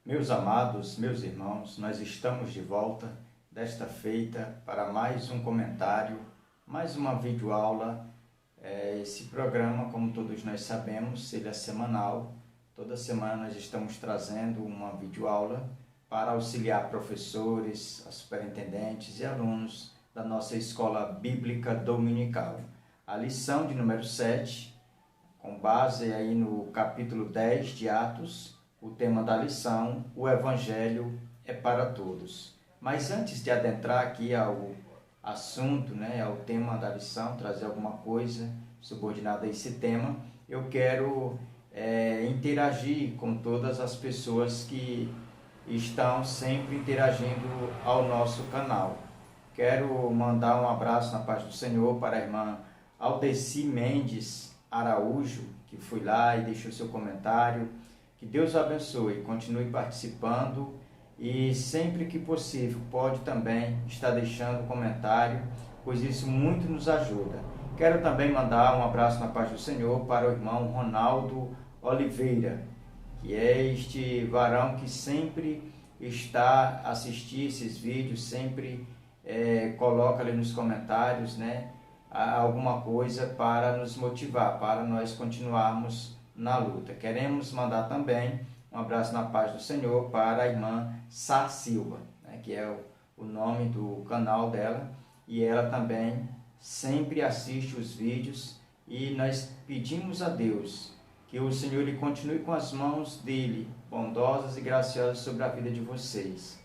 Meus amados, meus irmãos, nós estamos de volta desta feita para mais um comentário, mais uma videoaula. Esse programa, como todos nós sabemos, ele é semanal. Toda semana nós estamos trazendo uma videoaula para auxiliar professores, superintendentes e alunos da nossa escola bíblica dominical. A lição de número 7, com base aí no capítulo 10 de Atos, o tema da lição, o Evangelho é para todos. Mas antes de adentrar aqui ao assunto, ao tema da lição, trazer alguma coisa subordinada a esse tema, eu quero interagir com todas as pessoas que estão sempre interagindo ao nosso canal. Quero mandar um abraço na paz do Senhor para a irmã Aldeci Mendes Araújo, que foi lá e deixou seu comentário. Que Deus abençoe, continue participando e sempre que possível pode também estar deixando comentário, pois isso muito nos ajuda. Quero também mandar um abraço na paz do Senhor para o irmão Ronaldo Oliveira, que é este varão que sempre está a assistir esses vídeos, sempre coloca ali nos comentários, alguma coisa para nos motivar, para nós continuarmos na luta. Queremos mandar também um abraço na paz do Senhor para a irmã Sá Silva, que é o nome do canal dela, e ela também sempre assiste os vídeos, e nós pedimos a Deus que o Senhor lhe continue com as mãos dele, bondosas e graciosas sobre a vida de vocês.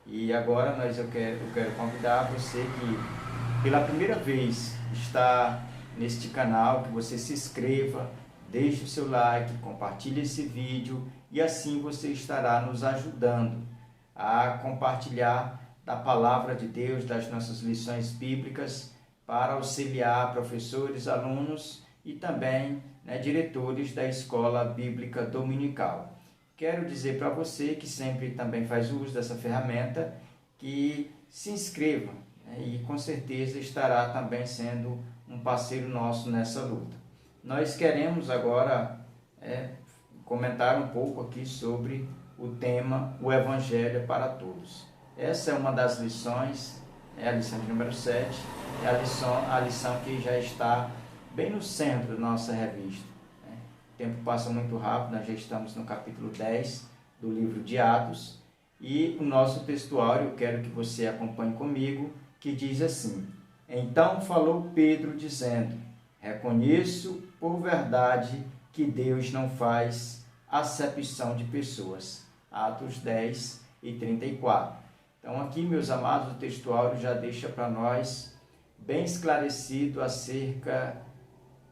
E agora eu quero convidar você que pela primeira vez está neste canal, que você se inscreva, deixe o seu like, compartilhe esse vídeo e assim você estará nos ajudando a compartilhar da palavra de Deus, das nossas lições bíblicas, para auxiliar professores, alunos e também diretores da escola bíblica dominical. Quero dizer para você que sempre também faz uso dessa ferramenta, que se inscreva e com certeza estará também sendo um parceiro nosso nessa luta. Nós queremos agora comentar um pouco aqui sobre o tema O Evangelho é para Todos. Essa é uma das lições, é a lição de número 7, é a lição que já está bem no centro da nossa revista. O tempo passa muito rápido, nós já estamos no capítulo 10 do livro de Atos, e o nosso textuário, eu quero que você acompanhe comigo, que diz assim: Então falou Pedro dizendo: Reconheço por verdade que Deus não faz acepção de pessoas. Atos 10 e 34. Então aqui, meus amados, o textuário já deixa para nós bem esclarecido acerca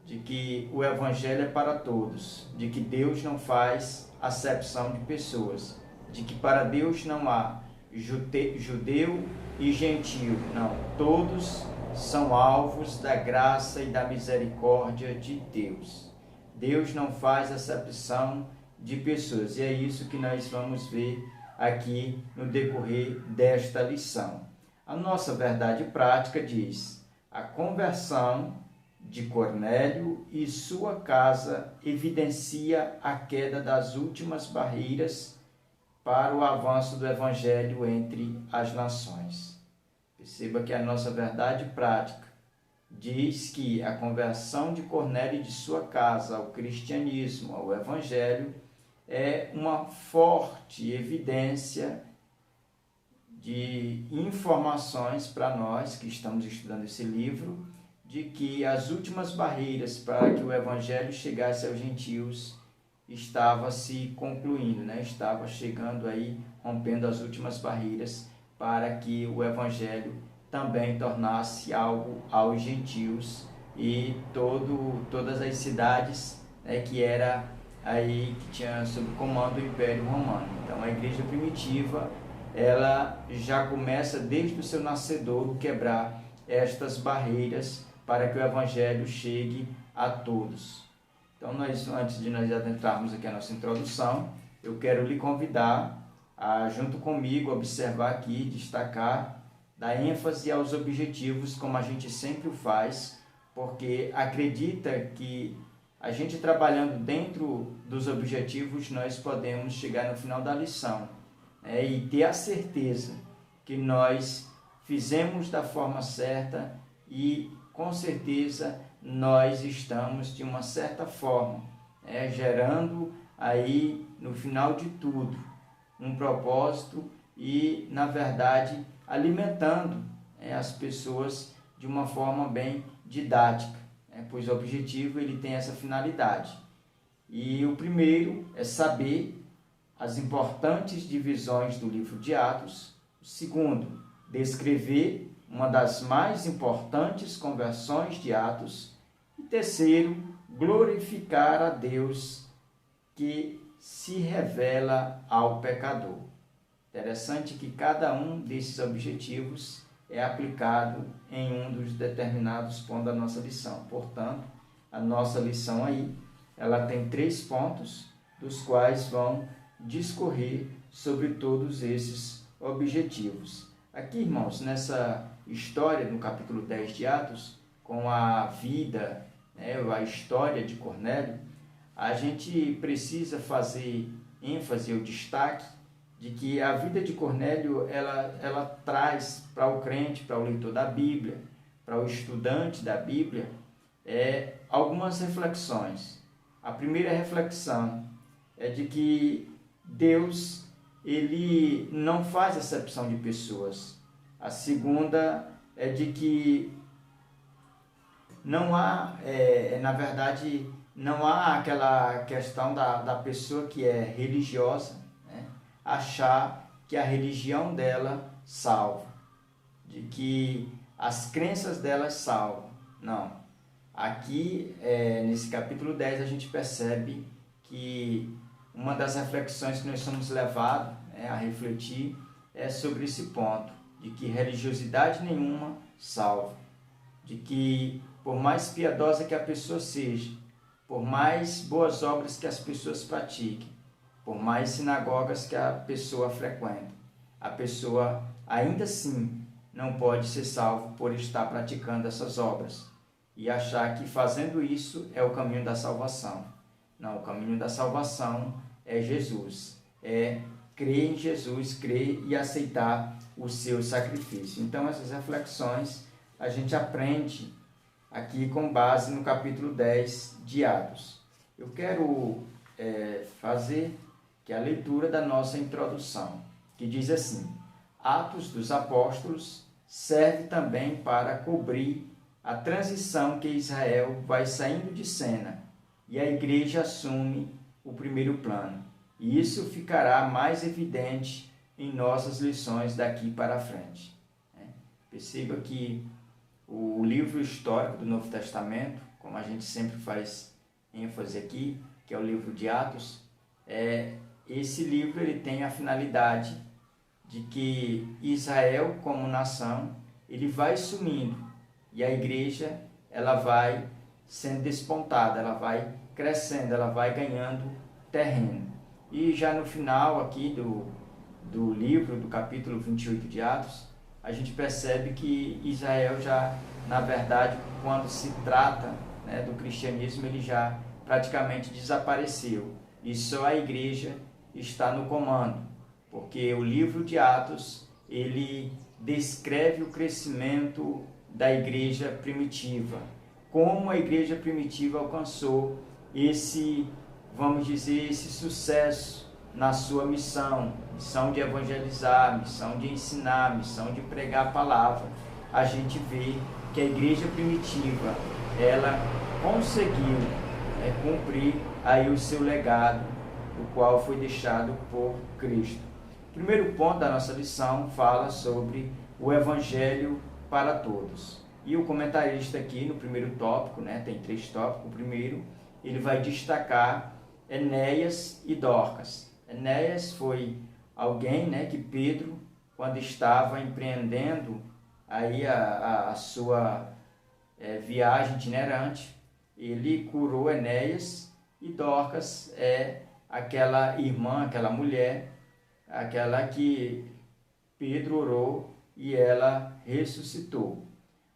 de que o Evangelho é para todos, de que Deus não faz acepção de pessoas, de que para Deus não há judeu e gentio, não, todos são alvos da graça e da misericórdia de Deus. Deus não faz acepção de pessoas, e é isso que nós vamos ver aqui no decorrer desta lição. A nossa verdade prática diz: a conversão de Cornélio e sua casa evidencia a queda das últimas barreiras para o avanço do Evangelho entre as nações. Perceba que a nossa verdade prática diz que a conversão de Cornélio e de sua casa ao cristianismo, ao Evangelho, é uma forte evidência de informações para nós que estamos estudando esse livro, de que as últimas barreiras para que o Evangelho chegasse aos gentios estava se concluindo, estava chegando aí, rompendo as últimas barreiras para que o Evangelho também tornasse algo aos gentios e todas as cidades que era aí que tinha sob comando do Império Romano. Então a igreja primitiva, ela já começa desde o seu nascedouro quebrar estas barreiras para que o Evangelho chegue a todos. Então antes de nós adentrarmos aqui a nossa introdução, eu quero lhe convidar a, junto comigo, observar aqui, destacar, dar ênfase aos objetivos, como a gente sempre o faz, porque acredita que A gente trabalhando dentro dos objetivos, nós podemos chegar no final da lição, e ter a certeza que nós fizemos da forma certa e, com certeza, nós estamos, de uma certa forma, gerando aí, no final de tudo, um propósito e, na verdade, alimentando as pessoas de uma forma bem didática, pois o objetivo ele tem essa finalidade. E o primeiro é saber as importantes divisões do livro de Atos. O segundo, descrever uma das mais importantes conversões de Atos. E terceiro, glorificar a Deus que se revela ao pecador. Interessante que cada um desses objetivos é aplicado em um dos determinados pontos da nossa lição. Portanto, a nossa lição aí, ela tem 3 pontos, dos quais vão discorrer sobre todos esses objetivos. Aqui, irmãos, nessa história, no capítulo 10 de Atos, com a vida, a história de Cornélio, a gente precisa fazer ênfase ou destaque de que a vida de Cornélio, ela traz para o crente, para o leitor da Bíblia, para o estudante da Bíblia, algumas reflexões. A primeira reflexão é de que Deus, ele não faz acepção de pessoas. A segunda é de que não há, na verdade, não há aquela questão da pessoa que é religiosa, achar que a religião dela salva, de que as crenças delas salvam. Não. Aqui, nesse capítulo 10, a gente percebe que uma das reflexões que nós somos levados a refletir é sobre esse ponto, de que religiosidade nenhuma salva, de que por mais piedosa que a pessoa seja, por mais boas obras que as pessoas pratiquem, por mais sinagogas que a pessoa frequenta, a pessoa ainda assim não pode ser salvo por estar praticando essas obras e achar que fazendo isso é o caminho da salvação. Não, o caminho da salvação é Jesus, é crer em Jesus, crer e aceitar o seu sacrifício. Então, essas reflexões a gente aprende aqui com base no capítulo 10 de Atos. Eu quero fazer que é a leitura da nossa introdução, que diz assim: Atos dos Apóstolos serve também para cobrir a transição que Israel vai saindo de cena e a igreja assume o primeiro plano. E isso ficará mais evidente em nossas lições daqui para frente. Perceba que o livro histórico do Novo Testamento, como a gente sempre faz ênfase aqui, que é o livro de Atos, esse livro ele tem a finalidade de que Israel, como nação, ele vai sumindo e a igreja ela vai sendo despontada, ela vai crescendo, ela vai ganhando terreno. E já no final aqui do livro, do capítulo 28 de Atos, a gente percebe que Israel já, na verdade, quando se trata do cristianismo, ele já praticamente desapareceu. E só a igreja está no comando, porque o livro de Atos, ele descreve o crescimento da igreja primitiva, como a igreja primitiva alcançou esse, vamos dizer, esse sucesso na sua missão de evangelizar, missão de ensinar, missão de pregar a palavra. A gente vê que a igreja primitiva, ela conseguiu cumprir aí o seu legado, o qual foi deixado por Cristo. O primeiro ponto da nossa lição fala sobre o Evangelho para todos. E o comentarista aqui no primeiro tópico, tem 3 tópicos, o primeiro, ele vai destacar Enéas e Dorcas. Enéas foi alguém que Pedro, quando estava empreendendo aí a sua viagem itinerante, ele curou Enéas, e Dorcas é aquela irmã, aquela mulher, aquela que Pedro orou e ela ressuscitou.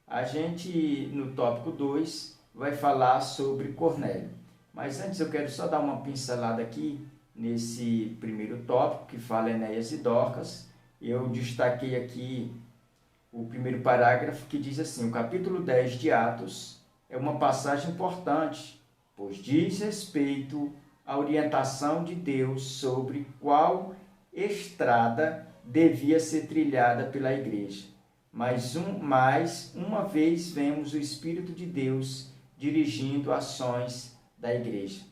A gente, no tópico 2, vai falar sobre Cornélio. Mas antes eu quero só dar uma pincelada aqui nesse primeiro tópico que fala Enéas e Dorcas. Eu destaquei aqui o primeiro parágrafo que diz assim: o capítulo 10 de Atos é uma passagem importante, pois diz respeito à orientação de Deus sobre qual estrada devia ser trilhada pela igreja. Mais uma vez vemos o Espírito de Deus dirigindo ações da igreja.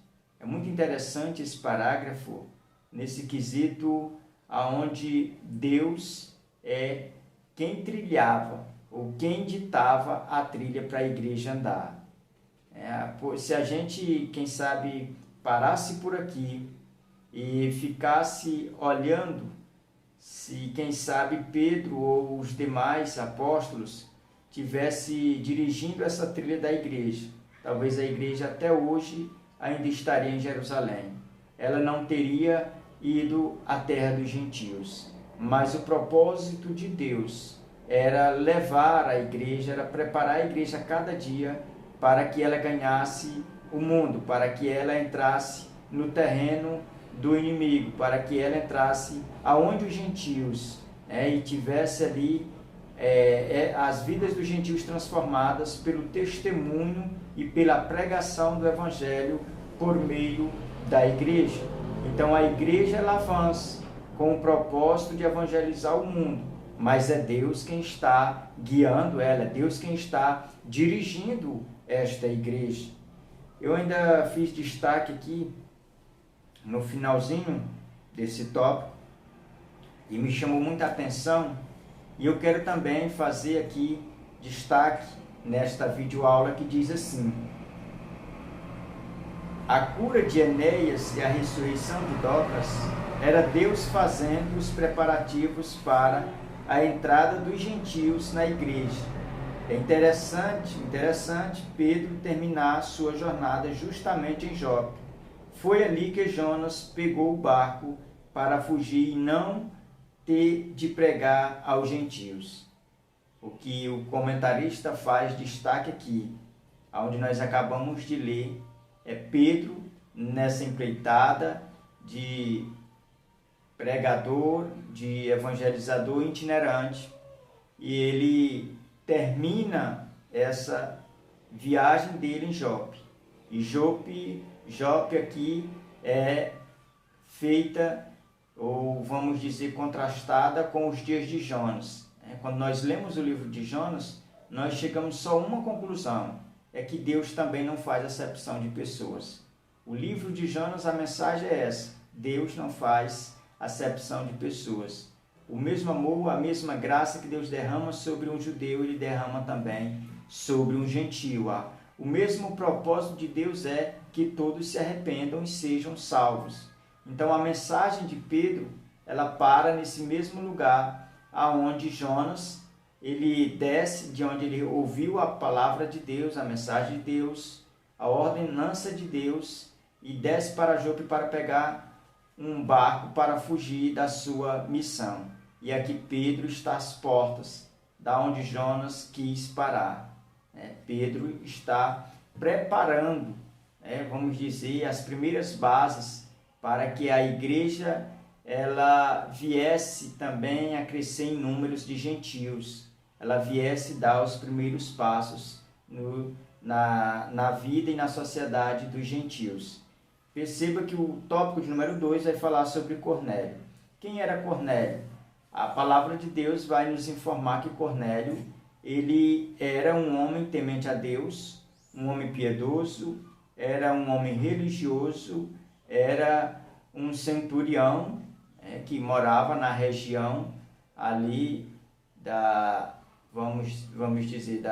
É muito interessante esse parágrafo nesse quesito aonde Deus é quem trilhava ou quem ditava a trilha para a igreja andar. Se a gente, quem sabe, parasse por aqui e ficasse olhando se, quem sabe, Pedro ou os demais apóstolos tivesse dirigindo essa trilha da igreja, talvez a igreja até hoje ainda estaria em Jerusalém. Ela não teria ido à terra dos gentios, mas o propósito de Deus era levar a igreja, era preparar a igreja a cada dia para que ela ganhasse o mundo, para que ela entrasse no terreno do inimigo, para que ela entrasse aonde os gentios e tivesse ali as vidas dos gentios transformadas pelo testemunho e pela pregação do evangelho por meio da igreja. Então a igreja ela avança com o propósito de evangelizar o mundo, mas é Deus quem está guiando ela, é Deus quem está dirigindo esta igreja. Eu ainda fiz destaque aqui no finalzinho desse tópico e me chamou muita atenção, e eu quero também fazer aqui destaque nesta videoaula que diz assim: a cura de Enéas e a ressurreição de Dorcas era Deus fazendo os preparativos para a entrada dos gentios na igreja. É interessante Pedro terminar sua jornada justamente em Jope. Foi ali que Jonas pegou o barco para fugir e não ter de pregar aos gentios. O que o comentarista faz destaque aqui, onde nós acabamos de ler, é Pedro nessa empreitada de pregador, de evangelizador itinerante, e ele termina essa viagem dele em Jope. E Jope aqui é feita, ou vamos dizer, contrastada com os dias de Jonas. Quando nós lemos o livro de Jonas, nós chegamos só a uma conclusão: é que Deus também não faz acepção de pessoas. O livro de Jonas, a mensagem é essa: Deus não faz acepção de pessoas. O mesmo amor, a mesma graça que Deus derrama sobre um judeu, Ele derrama também sobre um gentio. O mesmo propósito de Deus é que todos se arrependam e sejam salvos. Então a mensagem de Pedro, ela para nesse mesmo lugar aonde Jonas, ele desce de onde ele ouviu a palavra de Deus, a mensagem de Deus, a ordenança de Deus, e desce para Jope para pegar um barco para fugir da sua missão. E aqui Pedro está às portas da onde Jonas quis parar. Pedro está preparando, vamos dizer, as primeiras bases para que a igreja ela viesse também a crescer em números de gentios, ela viesse dar os primeiros passos na vida e na sociedade dos gentios. Perceba que o tópico de número 2 vai falar sobre Cornélio. Quem era Cornélio? A palavra de Deus vai nos informar que Cornélio, ele era um homem temente a Deus, um homem piedoso, era um homem religioso, era um centurião que morava na região ali vamos dizer,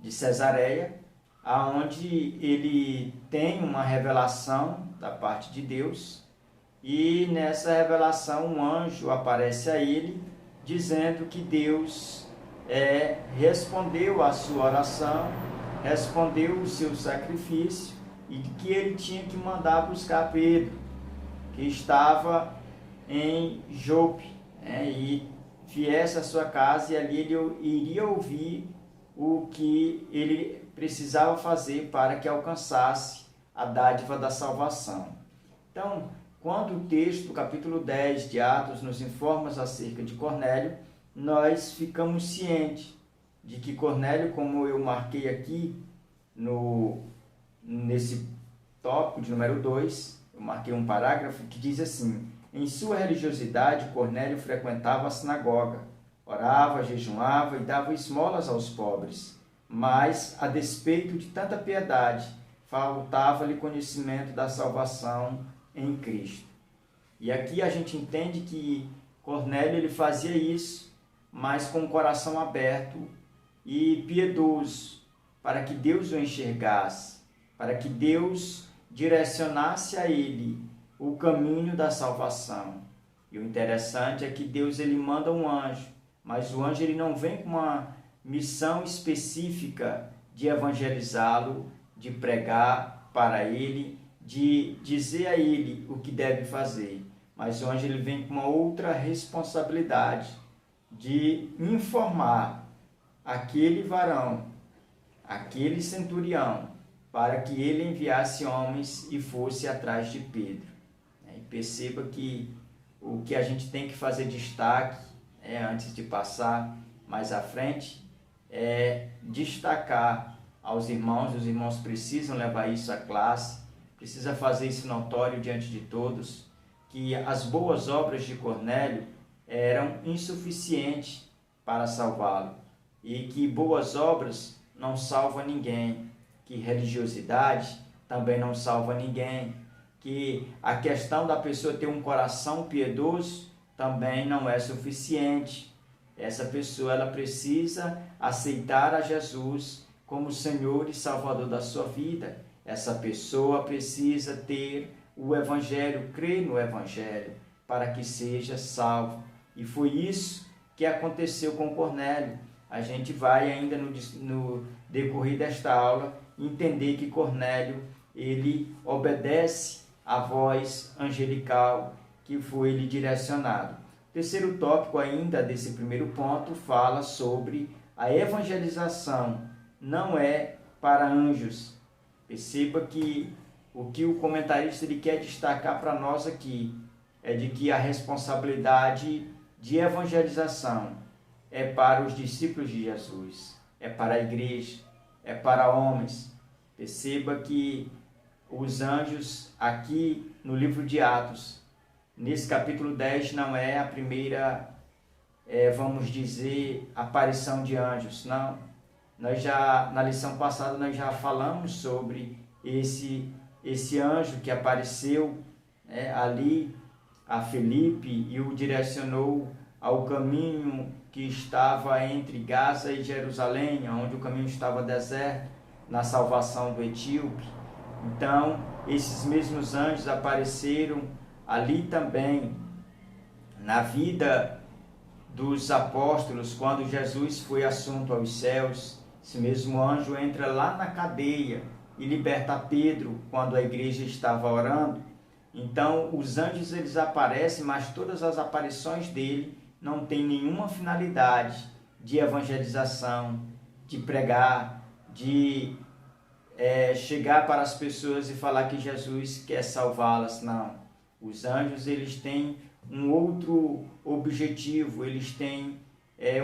de Cesareia, aonde ele tem uma revelação da parte de Deus, e nessa revelação um anjo aparece a ele dizendo que Deus respondeu a sua oração, respondeu o seu sacrifício, e que ele tinha que mandar buscar Pedro, que estava em Jope, e viesse à sua casa, e ali ele iria ouvir o que ele precisava fazer para que alcançasse a dádiva da salvação. Então, quando o texto do capítulo 10 de Atos nos informa acerca de Cornélio, nós ficamos cientes de que Cornélio, como eu marquei aqui nesse tópico de número 2, eu marquei um parágrafo que diz assim: em sua religiosidade, Cornélio frequentava a sinagoga, orava, jejuava e dava esmolas aos pobres, mas, a despeito de tanta piedade, faltava-lhe conhecimento da salvação em Cristo. E aqui a gente entende que Cornélio ele fazia isso, mas com o coração aberto e piedoso, para que Deus o enxergasse, para que Deus direcionasse a ele o caminho da salvação. E o interessante é que Deus ele manda um anjo, mas o anjo ele não vem com uma missão específica de evangelizá-lo, de pregar para ele, de dizer a ele o que deve fazer. Mas o anjo ele vem com uma outra responsabilidade de informar aquele varão, aquele centurião, para que ele enviasse homens e fosse atrás de Pedro. E perceba que o que a gente tem que fazer destaque, antes de passar mais à frente, é destacar aos irmãos, os irmãos precisam levar isso à classe, precisa fazer isso notório diante de todos, que as boas obras de Cornélio eram insuficientes para salvá-lo, e que boas obras não salvam ninguém, que religiosidade também não salva ninguém, que a questão da pessoa ter um coração piedoso também não é suficiente. Essa pessoa ela precisa aceitar a Jesus como Senhor e Salvador da sua vida. Essa pessoa precisa ter o Evangelho, crer no Evangelho, para que seja salvo. E foi isso que aconteceu com Cornélio. A gente vai ainda no decorrer desta aula entender que Cornélio ele obedece à voz angelical que foi lhe direcionado. O terceiro tópico ainda desse primeiro ponto fala sobre a evangelização. Não é para anjos. Perceba que o que o comentarista ele quer destacar para nós aqui é de que a responsabilidade de evangelização é para os discípulos de Jesus, é para a igreja, é para homens. Perceba que os anjos aqui no livro de Atos, nesse capítulo 10, não é a primeira, vamos dizer, aparição de anjos, não. Na lição passada, nós já falamos sobre esse anjo que apareceu ali a Filipe e o direcionou ao caminho que estava entre Gaza e Jerusalém, onde o caminho estava deserto, na salvação do etíope. Então, esses mesmos anjos apareceram ali também na vida dos apóstolos, quando Jesus foi assunto aos céus. Esse mesmo anjo entra lá na cadeia e liberta Pedro quando a igreja estava orando. Então, os anjos eles aparecem, mas todas as aparições dele não têm nenhuma finalidade de evangelização, de pregar, de chegar para as pessoas e falar que Jesus quer salvá-las. Não. Os anjos eles têm um outro objetivo, eles têm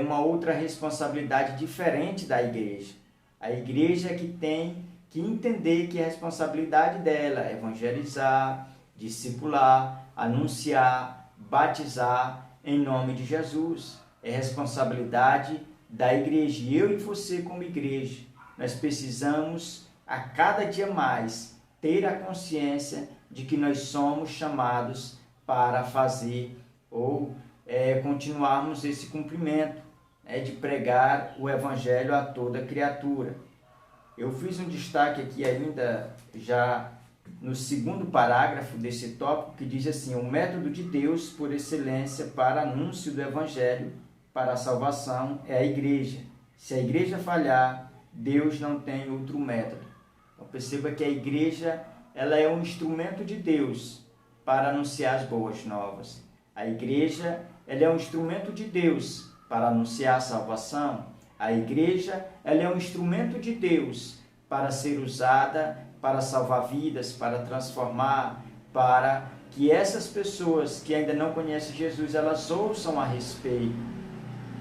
uma outra responsabilidade diferente da igreja. A igreja é que tem que entender que a responsabilidade dela é evangelizar, discipular, anunciar, batizar em nome de Jesus. É responsabilidade da igreja. E eu e você como igreja, nós precisamos a cada dia mais ter a consciência de que nós somos chamados para fazer ou continuarmos esse cumprimento de pregar o evangelho a toda criatura. Eu fiz um destaque aqui ainda já no segundo parágrafo desse tópico, que diz assim: o método de Deus por excelência para anúncio do evangelho para a salvação é a igreja. Se a igreja falhar, Deus não tem outro método. Então perceba que a igreja ela é um instrumento de Deus para anunciar as boas novas. A igreja ela é um instrumento de Deus para anunciar a salvação. A igreja ela é um instrumento de Deus para ser usada para salvar vidas, para transformar, para que essas pessoas que ainda não conhecem Jesus, elas ouçam a respeito.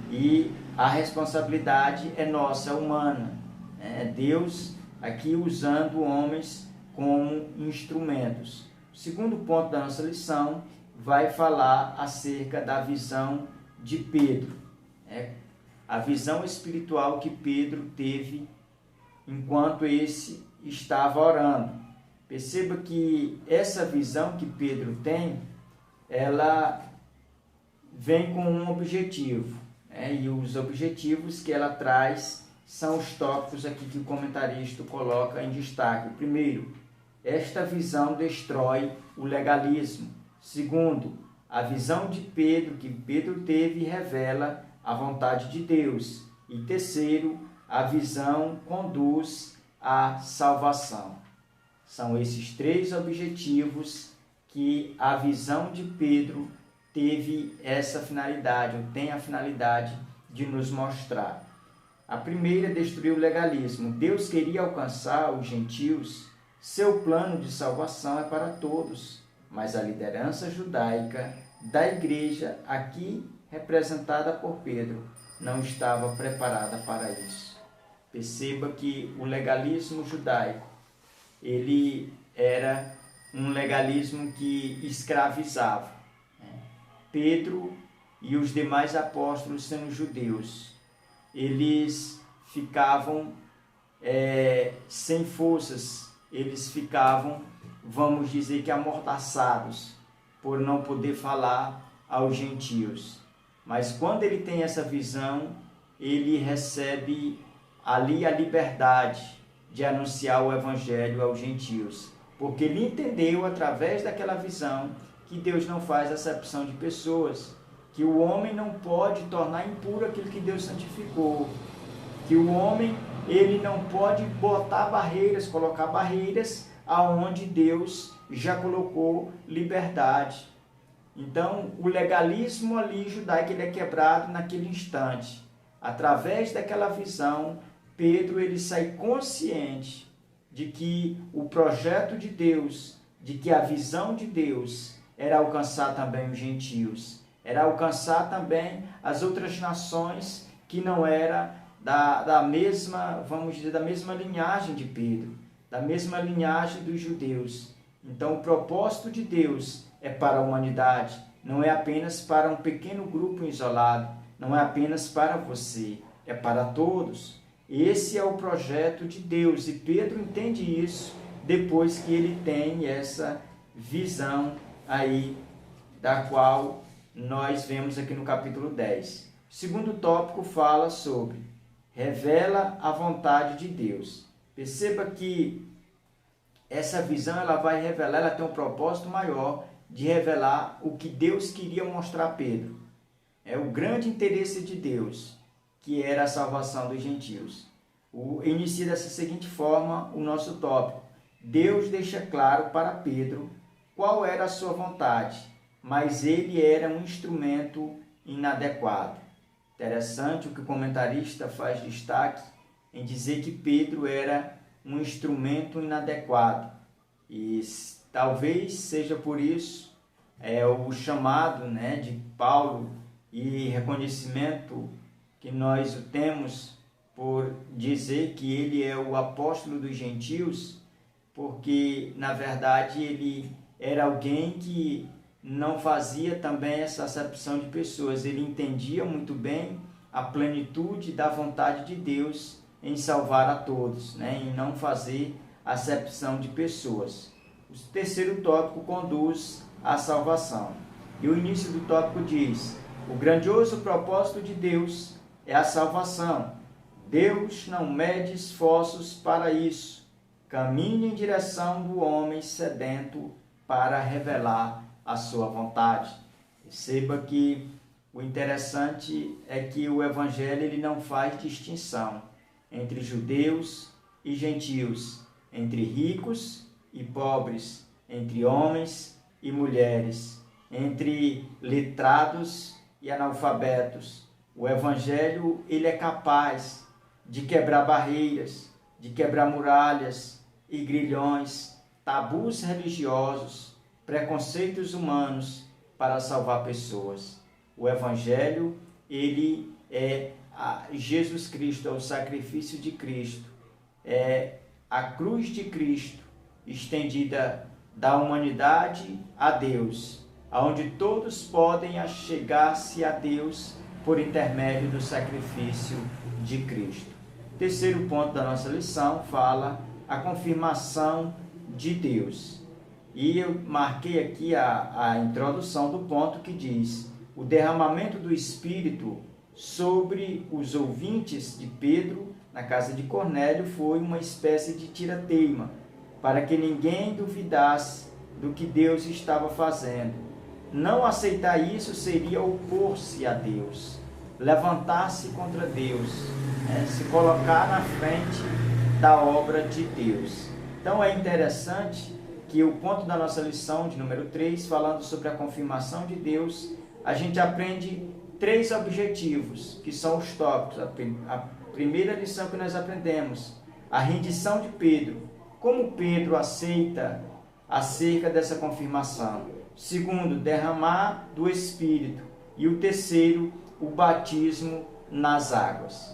E a responsabilidade é nossa, humana. É Deus aqui usando homens como instrumentos. O segundo ponto da nossa lição vai falar acerca da visão de Pedro. A visão espiritual que Pedro teve enquanto esse estava orando. Perceba que essa visão que Pedro tem, ela vem com um objetivo. E os objetivos que ela traz são os tópicos aqui que o comentarista coloca em destaque. Primeiro, esta visão destrói o legalismo. Segundo, a visão de Pedro, que Pedro teve, revela a vontade de Deus. E terceiro, a visão conduz à salvação. São esses três objetivos que a visão de Pedro teve essa finalidade, ou tem a finalidade de nos mostrar. A primeira é destruir o legalismo. Deus queria alcançar os gentios. Seu plano de salvação é para todos, mas a liderança judaica da igreja, aqui representada por Pedro, não estava preparada para isso. Perceba que o legalismo judaico, ele era um legalismo que escravizava. Pedro e os demais apóstolos, sendo judeus, eles ficavam sem forças, eles ficavam, vamos dizer que amordaçados, por não poder falar aos gentios. Mas quando ele tem essa visão, ele recebe ali a liberdade de anunciar o evangelho aos gentios, porque ele entendeu através daquela visão que Deus não faz acepção de pessoas, que o homem não pode tornar impuro aquilo que Deus santificou, que o homem ele não pode botar barreiras, colocar barreiras aonde Deus já colocou liberdade. Então, o legalismo ali judaico ele é quebrado naquele instante. Através daquela visão, Pedro ele sai consciente de que o projeto de Deus, de que a visão de Deus era alcançar também os gentios, era alcançar também as outras nações que não eram da mesma, vamos dizer, da mesma linhagem de Pedro, da mesma linhagem dos judeus. Então, o propósito de Deus é para a humanidade, não é apenas para um pequeno grupo isolado, não é apenas para você, é para todos. Esse é o projeto de Deus e Pedro entende isso depois que ele tem essa visão aí, da qual nós vemos aqui no capítulo 10. O segundo tópico fala sobre revela a vontade de Deus. Perceba que essa visão ela vai revelar, ela tem um propósito maior de revelar o que Deus queria mostrar a Pedro. É o grande interesse de Deus, que era a salvação dos gentios. Inicia dessa seguinte forma o nosso tópico. Deus deixa claro para Pedro qual era a sua vontade, mas ele era um instrumento inadequado. Interessante o que o comentarista faz destaque em dizer que Pedro era um instrumento inadequado. E talvez seja por isso o chamado de Paulo e reconhecimento que nós o temos por dizer que ele é o apóstolo dos gentios, porque na verdade ele era alguém que não fazia também essa acepção de pessoas. Ele entendia muito bem a plenitude da vontade de Deus em salvar a todos, em não fazer acepção de pessoas. O terceiro tópico conduz à salvação. E o início do tópico diz: o grandioso propósito de Deus é a salvação. Deus não mede esforços para isso. Caminha em direção do homem sedento para revelar a sua vontade. Perceba que o interessante é que o Evangelho ele não faz distinção entre judeus e gentios, entre ricos e pobres, entre homens e mulheres, entre letrados e analfabetos. O Evangelho ele é capaz de quebrar barreiras, de quebrar muralhas, e grilhões, tabus religiosos, preconceitos humanos para salvar pessoas. O Evangelho, ele é Jesus Cristo, é o sacrifício de Cristo, é a cruz de Cristo estendida da humanidade a Deus, onde todos podem achegar-se a Deus por intermédio do sacrifício de Cristo. Terceiro ponto da nossa lição fala a confirmação de Deus. E eu marquei aqui a introdução do ponto que diz: o derramamento do Espírito sobre os ouvintes de Pedro na casa de Cornélio foi uma espécie de tira-teima, para que ninguém duvidasse do que Deus estava fazendo. Não aceitar isso seria opor-se a Deus, levantar-se contra Deus, se colocar na frente da obra de Deus. Então é interessante que o ponto da nossa lição de número 3, falando sobre a confirmação de Deus, a gente aprende 3 objetivos, que são os tópicos. A primeira lição que nós aprendemos, a rendição de Pedro, como Pedro aceita acerca dessa confirmação. Segundo, derramar do Espírito. E o terceiro, o batismo nas águas.